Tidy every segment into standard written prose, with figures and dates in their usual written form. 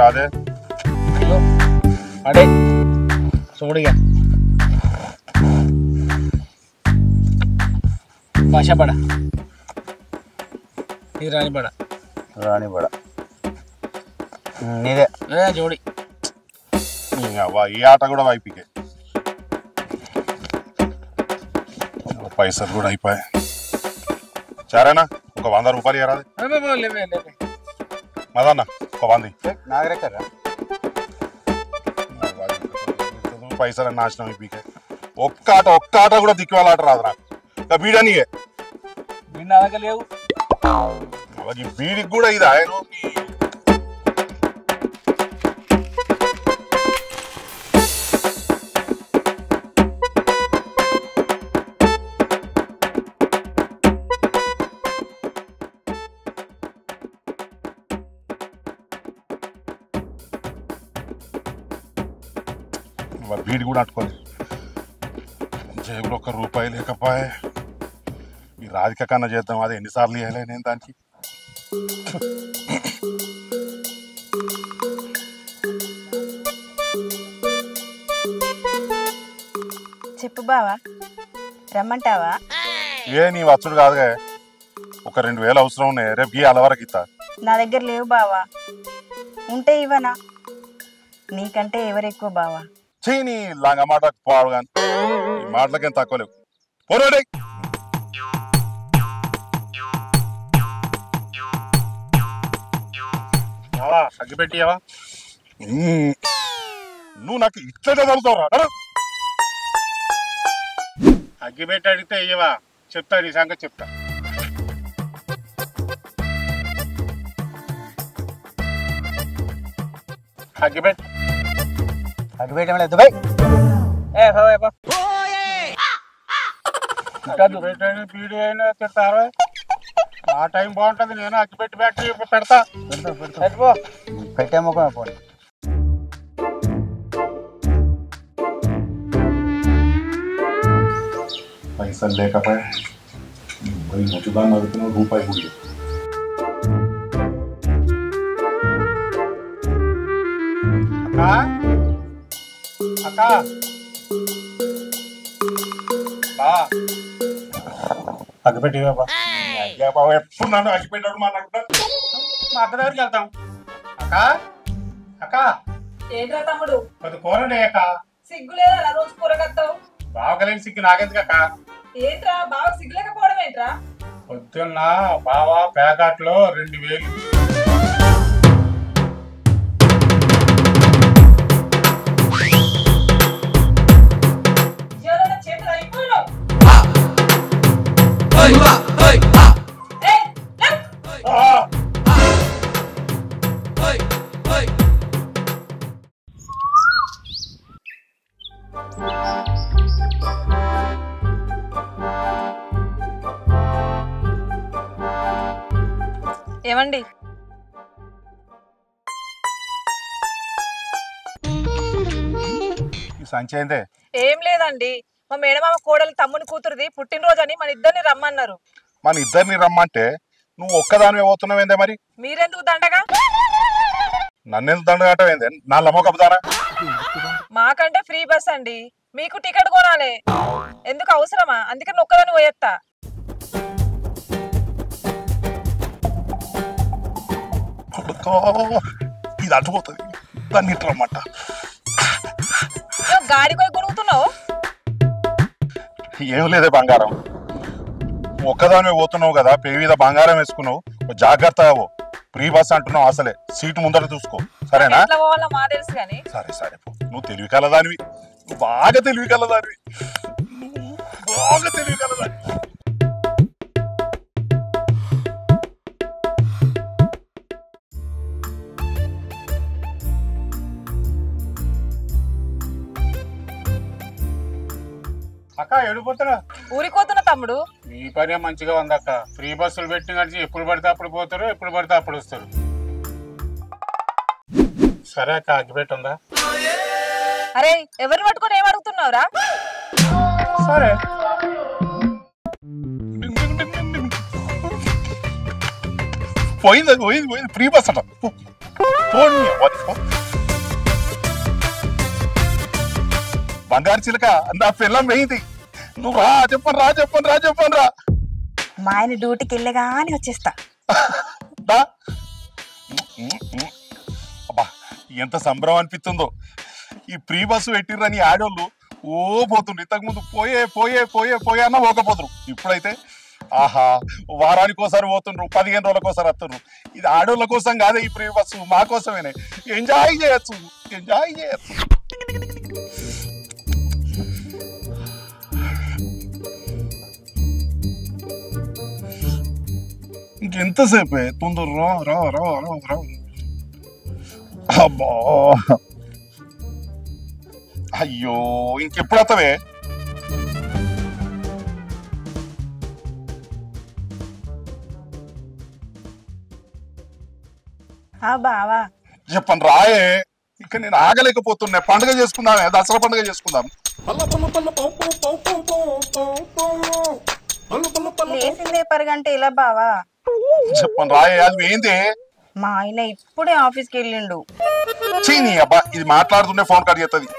రాదే అడే చూడిగా భాషపడ ఇది రానిపడ రానిపడ నీదే జోడి ఈ ఆట కూడా వైపుకే పైసలు కూడా అయిపోయాయి సరేనా ఒక 100 రూపాయలు ఇరాది మదన్న ఒక 100 నాగరేకరా పైసలు నాశనం అయిపోయి ఒక్క ఆట కూడా దిక్కువాల ఆట రాదు నాకు ఇంకా బీడనియే లేవు అలాగే బీడికి కూడా ఇది ఆయన బీడి కూడా అట్టుకోలేదు జేబులో ₹1 లేకపోయే ఈ రాధిక కన్నా చేద్దాం అది ఎన్నిసార్లు ఇవ్వలే నేను దానికి చెప్పు బావా రమ్మంటావా ఏ నీ వచ్చుడు కాదుగా ఒక 2000 అవసరం ఉన్నాయి రేపు ఈ అలవరకు ఇస్తా నా దగ్గర లేవు బావా ఉంటే ఇవ్వనా నీకంటే ఎవరెక్కువ బావా చీ నీ లంగ మాట పాడు కానీ ఈ మాటలకేం తక్కువ లేవు పోరాడే అగ్గిపెట్టివా నువ్వు నాకు ఇట్లనే చదువుతావురా అగ్గిపెట్టి అడిగితే ఇయ్యవా చెప్తా నీ సంగతి చెప్తా అగ్గిపెట్టి దుబాయ్ బీడీ అయినా తిడతారు ఆ టైం బాగుంటుంది నేను అగ్గిపెట్టి బ్యాటరీ పెడతా పెట్టేమో పోనీ పైసలు లేకపోయా ముచ్చుదాన్ని అడుగుతున్నా రూపాయి కూడా అక్క అగ్గిపెట్టి ఎప్పుడు నన్ను అగ్గిపెట్టాడు మా అక్క దగ్గరికి వెళ్తాం అక్క అక్క ఏంట్రా తమ్ముడు కొద్ది కూరండి అక్క సిగ్గులేదా రోజు కూరగత్తావు బావకలేని సిగ్గు నాకెందుకు అక్క ఏంట్రా బాగా సిగ్గులేకపోవడం ఏంట్రా పొద్దున్న బావా ప్యాకెట్లో 2000 చేతులు అయిపోయినావు ఏమండి ఈ సంచి అయిందే ఏం లేదండి మా మేడమామ కోడలు తమ్ముని కూతురుది పుట్టినరోజు అని మన ఇద్దరిని రమ్మన్నారు మన ఇద్దరిని రమ్మంటే నువ్వు ఒక్కదానివే పోతున్నావేందే మరి మీరెందుకు దండగా నన్నెందుకు దండగట్టవేందే నా లమ్మకపుదారా మాకంటే ఫ్రీ బస్ అండి మీకు టికెట్ కొనాలి ఎందుకు అవసరమా అందుకని ఒక్కదాన్ని పోయేస్తా ఇది అటుపోతుంది దాన్ని ఇట్లా రమ్మంట గాడి పోయి కొనుక్కుతున్నావు ఏం లేదే బంగారం ఒక్కదానివే పోతున్నావు కదా పేరు మీద బంగారం వేసుకున్నావు జాగ్రత్తగా పో ఫ్రీ బస్ అంటున్నావు అసలే సీటు ముందర చూసుకో సరేనా ఎట్లా పోవాలో మా తెలుసు కానీ సరే సరే పో నువ్వు తెలివి కలదానివి బాగా తెలివి కలదానివి బాగా తెలివి కలదానివి అక్క ఎడిపోతున్నా ఊరికోతున్నా తమ్ముడు మీ పనే మంచిగా ఉంది అక్క ఫ్రీ బస్సులు పెట్టి కలిసి ఎప్పుడు పడితే అప్పుడు పోతారు ఎప్పుడు పడితే అప్పుడు వస్తారు సరే అక్క అగ్గిపెట్టి ఉందా అరే ఎవరిని పట్టుకొని ఏం అడుగుతున్నావురా సరే పోయింది పోయింది పోయింది ఫ్రీ బస్ అంట బంగారు చిలక నా పిల్లం వేయింది. నువ్వు రా చెప్పను రా. మా ఆయన డ్యూటీకి వెళ్ళగానే వచ్చేస్తా. అబ్బా ఎంత సంబరం అనిపిస్తుందో. ఈ ప్రీ బస్సు పెట్టిర్రని ఆడోళ్ళు ఓ పోతుండ్రు. ఇంతకుముందు పోయే అన్న పోకపోతురు. ఇప్పుడైతే ఆహా వారానికి ఒకసారి పోతుండ్రు, 15 రోజులకు ఒకసారి వస్తుండ్రు. ఇది ఆడోళ్ళ కోసం కాదే ఈ ప్రీ బస్సు, మా కోసమేనే. ఎంజాయ్ చేయొచ్చు. ఇంకెంతసేపే తొందర రా. అబ్బా అయ్యో ఇంకెప్పుడు వస్తావే? బావా చెప్పండి రాయే. ఇక నేను ఆగలేకపోతున్నా. పండుగ చేసుకుందామే, దసరా పండుగ చేసుకుందాం. లేచిందే పరగంటే ఇలా బావా. చెప్పండి రాయే. అది ఏంది? మా ఆయన ఇప్పుడే ఆఫీస్కి వెళ్ళిండు. చీనీ అబ్బా ఇది మాట్లాడుతుండే ఫోన్ కట్ చేస్తుంది.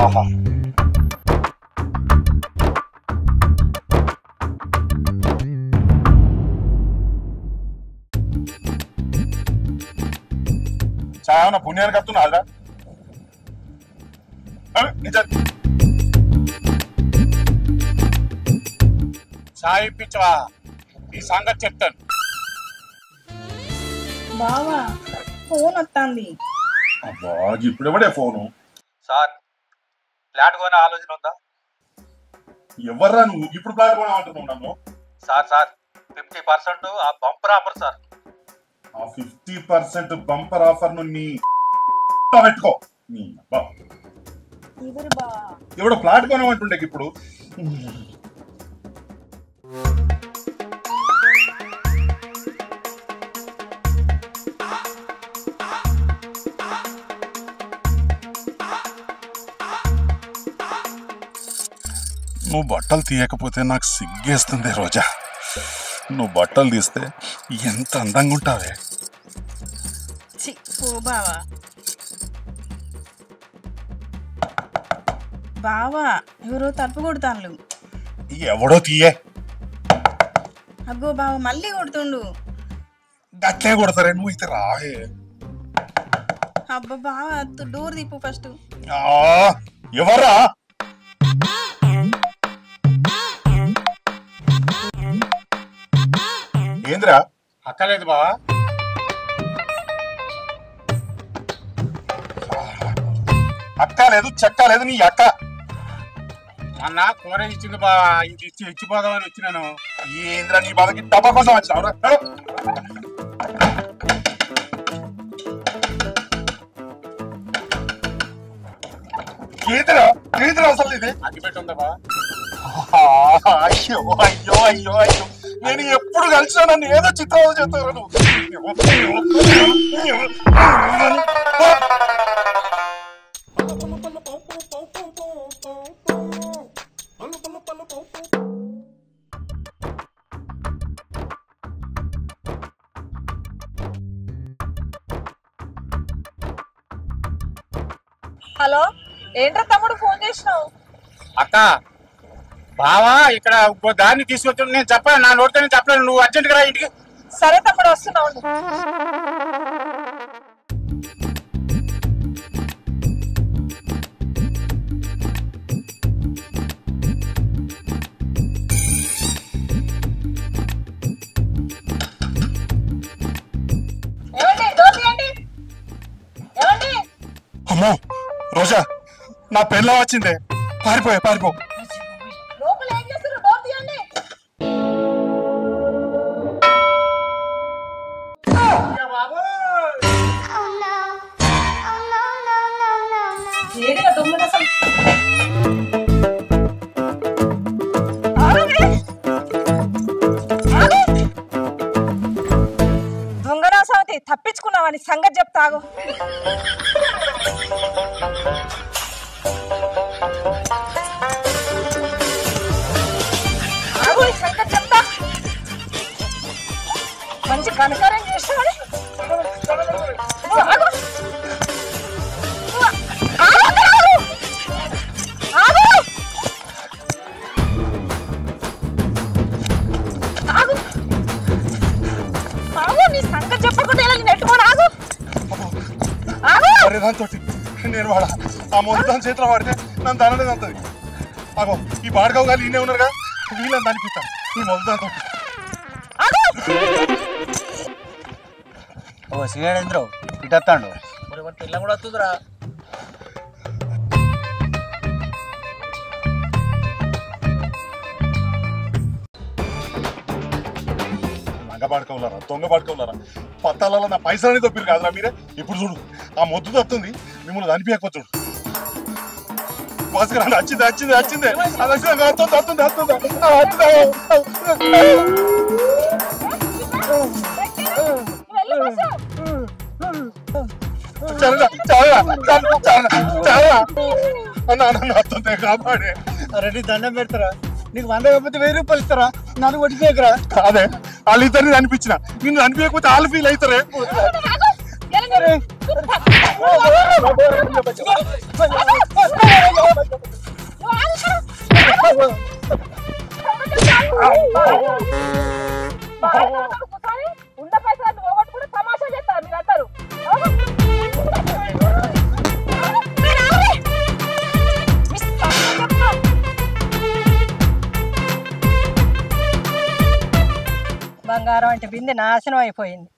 ఆహా చాయన పుణ్యానికి వస్తున్నారా? చాయ్ ఇప్పించవా? ఈ సంగతి చెప్తాను. బావా ఫోన్ వస్తుంది. అబ్బా ఇప్పుడు ఎవడే ఫోను? సార్ ఫ్లాట్ కొనే ఆలోచన ఉందా? ఎవర్రా నువ్వు? ఇప్పుడు ప్లాట్ కొనమంటున్నావు నన్ను? సార్ 50% ఆ బంపర్ ఆఫర్ సార్. ఆ 50% బంపర్ ఆఫర్ ను నీ పెట్టుకో. నీ అబ్బా ఎవరు బావా? ఎవడో ప్లాట్ కొనమంటుండే ఇప్పుడు. నువ్వు బట్టలు తీయకపోతే నాకు సిగ్గేస్తుంది రోజా. నువ్వు బట్టలు తీస్తే ఎంత అందంగా ఉంటావే. పో బావా. బావా ఎవరో తలుపు కొడతాను. ఎవడో తీయే. అగ్గో బావ మళ్ళీ కొడుతుండు. గట్లే కొడతారే. నువ్వు అయితే రావే. అబ్బా బావా డోర్ తిప్పు ఫస్ట్. ఎవరా? ఏంద్రా? అక్కలేదు బావా. అక్క లేదు చెక్క లేదు నీ అక్క. మొన్న కూర ఇచ్చింది బావా, ఇంక ఇచ్చిపోదామని వచ్చినాను. ఏంద్రా నీ బాధకి డబ్బా కోసం వచ్చినావురా? ఏంద్రా అసలు ఇది? అగ్గిపెట్టి ఉందా బావా? అయ్యో నేను ఎప్పుడు కలిసినా నన్ను ఏదో చిత్రాలు చేస్తాను. హలో ఏంట్రా తమ్ముడు ఫోన్ చేసినావు? అక్క బావా ఇక్కడ దాన్ని తీసుకొచ్చి నేను చెప్పాను, నా నోటితో నేను చెప్పలేను. నువ్వు అర్జెంట్గా రా ఇంటికి. సరే తమ్ముడు వస్తున్నావు. రోజా నా పెళ్ళం వచ్చిందే, పారిపో. లోపల ఏం చేస్తారు? డోర్ తీయండి. ఏదిగా దొంగ అసలు? దొంగనా సాతి తప్పించుకున్నావని సంగతి చెప్తాగు. సంగతి చెప్తా. మంచి కనకారం చేస్తావని నీ సంగతి చెప్పకుండా ఇలా నెట్టుకొని ఆగు. దాంతో నేను వాడా ఆ మొదటి దాని చేతిలో వాడితే నన్ను దానలేదు అంతది. అగో ఈ బాడగావు గారు ఈయనే ఉన్నారుగా, వీళ్ళని దానిపిస్తాను ఈ మొదటి దాంతో. ఓ శ్రీగాడేంద్ర ఇటత్తాడు పిల్ల కూడా వస్తుందిరా. నగ పడుకోవాలరా, దొంగ పడుకోవాలరా, పత్తాలలో నా పైసలని తప్పిరు కాదురా మీరే. ఇప్పుడు చూడు ఆ మొద్దు తత్తుంది, మిమ్మల్ని అనిపించకపోతే చూడు. భాస్కర్ వచ్చింది అది వచ్చింది. కాపాడే. అరే నీ దండం పెడతారా, నీకు 100 కాకపోతే 1000 రూపాయలు ఇస్తారా, నన్ను కొట్టిపోయకరా. కాదే వాళ్ళిద్దరిని అనిపించిన, నిన్ను అనిపించకపోతే వాళ్ళు ఫీల్ అవుతారే. ఉన్న పైసలు పోగొట్టుకుంటే తమాషా చేస్తారు మీరు అందరూ. బంగారం అంటే బిందె నాశనం అయిపోయింది.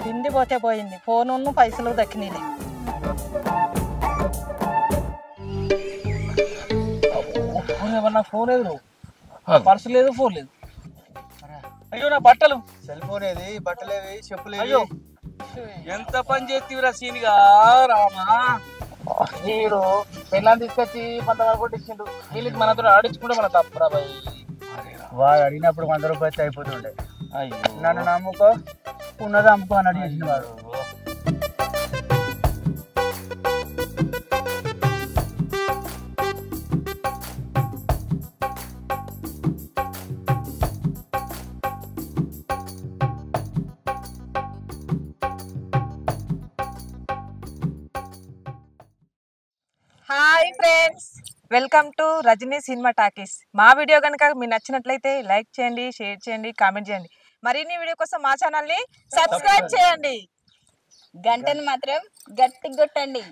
బింది పోతే పోయింది, ఫోను పైసలు దక్కినాయి. ఏమన్నా ఫోన్ లేదు, పర్సు లేదు, ఫోన్ లేదు. అయ్యో నా బట్టలు, సెల్ ఫోన్ ఏది, బట్టలేవి, చెప్పులేవి. అయ్యో ఎంత పని చేస్తీవిరా సీనిగా రామా. మీరు పెళ్ళాన్ని తీసుకొచ్చి పంట కొట్టించిండు, వీళ్ళకి మనతో ఆడించుకుంటే మన తప్పురా బాయ్. వాడు అడిగినప్పుడు 100 రూపాయలు అయిపోతుండే. అయ్యో నన్ను నమ్ముకో, ఉన్నది అమ్ముకో అని అడిగేసిన వాడు. Hi friends, welcome to Rajini cinema talkies. మా వీడియో కనుక మీకు నచ్చినట్లయితే లైక్ చేయండి, షేర్ చేయండి, కామెంట్ చేయండి. మరిన్ని వీడియో కోసం మా ఛానల్ ని సబ్స్క్రైబ్ చేయండి. గంటను మాత్రం గట్టి కొట్టండి.